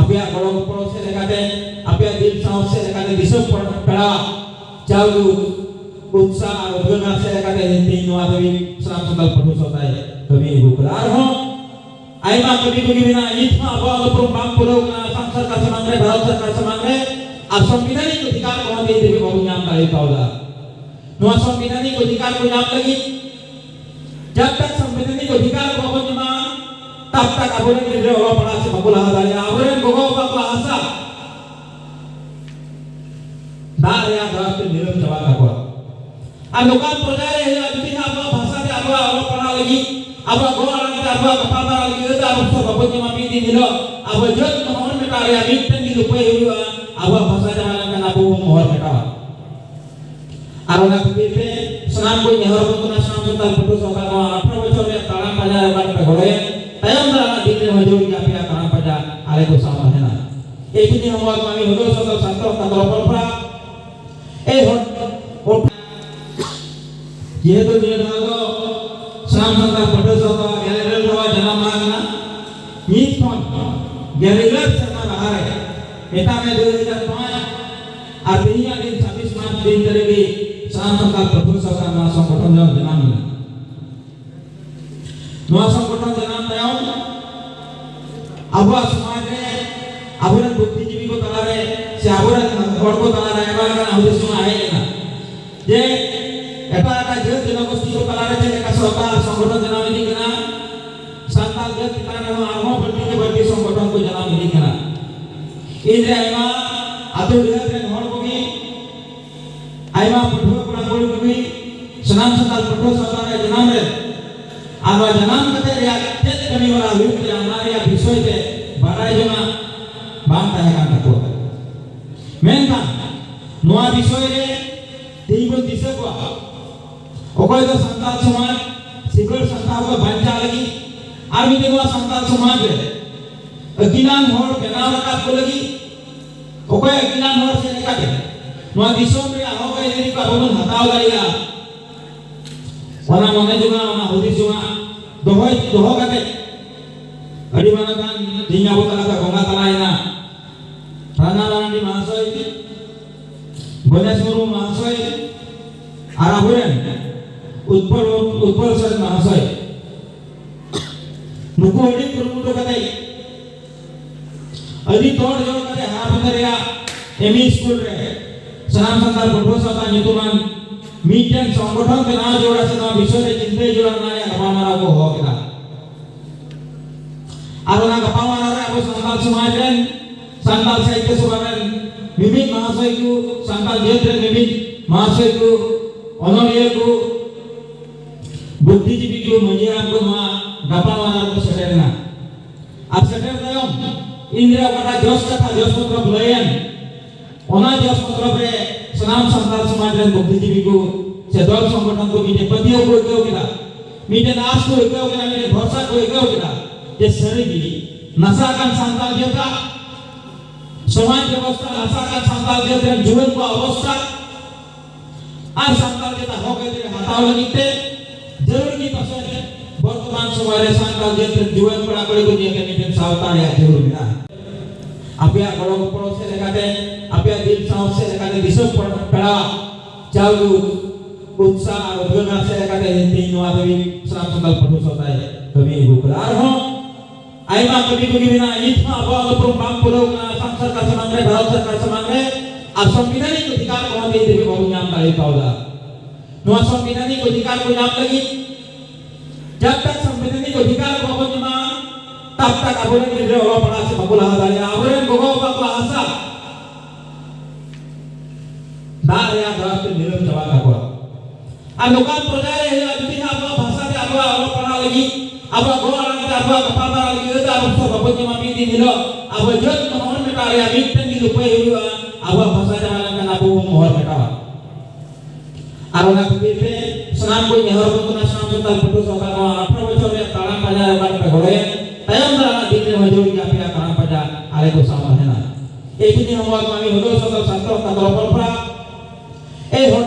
apia kalau proses dekade apia dil saus dekade disuk pera jauh utsa arugana se dekade tin wadewi salam sundal padu sotai kami ibu kelar ho aima kami bina itma awal perumbang pulau na samsar ka samangre bharat sarkar samangre ar संविधानिक अधिकार को दे देबे बहु नाम का पावला no संविधानिक अधिकार को नाम लगी जब तक संविधानिक अधिकार को बजमा तब तक अबोरे के हो पड़ा से बकुला हदारे अबोरे गोगो बाबा आशा दार या दार निरम जवा का को आ लोकाल प्रजारे हे अति आपा भाषा के आपा पड़ा लगी अब गोरा के आपा कपाला लगी तो अब सब बजमा पीती निलो अब जत मोहन में तारे मिटन की रुपए हुआ अब भाषा जमाना का नाबो मोहर बेटा आरोना कुबीते स्नान को नेहर बंदना स्नान संताल पटु सोका 18 बछर में ताळा पाजा बार पे गोळे तयम दाना दिने मजूर की आपया ताळा पाजा आले को सामा है ना एक दिन हम आमी होदो सदल संतो का परपरा ए हो ये तो निर्णय स्नान संताल पटु सोका गैलरी रवा जना मांगना नीत फोन गैलरी शर्मा बाहर मेटा में 2005 आदिया दिन 26 मार्च दिन करेगी साम संताल प्रभु सरकार ना संगठन जनाम नवा संगठन जनाम तायम अबुआ समाज रे अबुरन बुद्धिजीवी को तलारे से अबुरन हड़ को तलारे एबार का उद्देश्य आहे ना जे एटा का जे जनगोष्ठी को तलारे जे का सरकार संगठन जनाम दी कना संताल जे तलारे आमो बड्डी के बड्डी संगठन को जनाम दी कना इनरे आइमा आतो देहरे हड़ को भी आइमा पठो पुरा कोई को भी सनाम संताल पठो सरकार जनाम रे आवा जनाम कते रे तेज कमी वाला लुक रे हमारे विषय ते बाराय जमा बांग ताहे का को मेनका नोआ विषय रे तीगो दिसे को ओकोय तो संताल समाज सिगल संताल को बंचा लगी आर भी देखो संताल समाज रे अगिनान होड़ बेनाव का को लगी ओकोय अगिनान होड़ से निका के नोआ दिसोम रे हो गए रे का बबन हटाव Laila wana mane juga wana hudi juga doho kate adi mana kan dinya botala ka gonga talaina rana landi mahasoi bonesuru mahasoi araburen utpal sar mahasoi nuku adi kurumudo kate adi tod jo kate ha botariya emi school re sanam santal professor ka nyutuman medium संगठन के नाम जोड़ा से नाम विषय रे चिंते जोड़ा ना या गपामारा को हो केदा आरोना गपामारा रे अब संताल समाज रे संताल साहित्य सभा रे विभिन्न महाशय को संताल जेत रे विभिन्न महाशय को अनोलिय को बुद्धिजीवी को मंजिरा को मा गपामारा को सेटेरना अब सेटेर तयम इंद्रिया कथा जोस कथा जोस पत्र बुलायन ओना जोस पत्र रे सनाम संताल समाज रे बुद्धिजीवी को से दल संगठन को मीटे पतियों को एकव केला मीटे नाश को एकव केला मीटे भरोसा को एकव केला जे सरीगी नशा कान संताल जेता समाज व्यवस्था नशा कान संताल जेते जीवन को अवस्था आ संताल जेता हो गए रे हटाव लगीते जरूर की पसंद वर्तमान समय रे संताल जेते जीवन पड़ा पड़े को जे के मीटे सावधान या जरूर बिना apia kalau proses dekade apia dil saus se dekade disuk pera jauh utsa arugana se dekade tin wadewi salam sundal padu sotai kami ibu kelar ho aima kami bina itma awal perumbang pulau na samsar ka samangre bharat sarkar samangre ar संविधानिक अधिकार को दे देबे बहु नाम का पावला no संविधानिक अधिकार को नाम लगी जब तक संविधानिक अधिकार को बजमा तब तक अबोरे के हो पड़ा से बकुला हदारे अबोरे गोगो बाबा आशा दार या दार निरम जवा का को आ लोकाल प्रजारे हे अति आपा भाषा के आपा पड़ा लगी अब गोरा के आपा कपाला लगी तो अब सब बजमा पीती निलो अब जत मोहन में तारे मिटन की रुपए हुआ अब भाषा जमाना का नाबो मोहर बेटा आरोना कुबीते स्नान को नेहर बंदना स्नान संताल पटु सोका 18 बछर में ताळा पाजा बार पे गोळे तयम दाना दिने मजूर की आपया ताळा पाजा आले को सामा है ना एक दिन हम आमी होदो सदल संतो का परपरा ए हो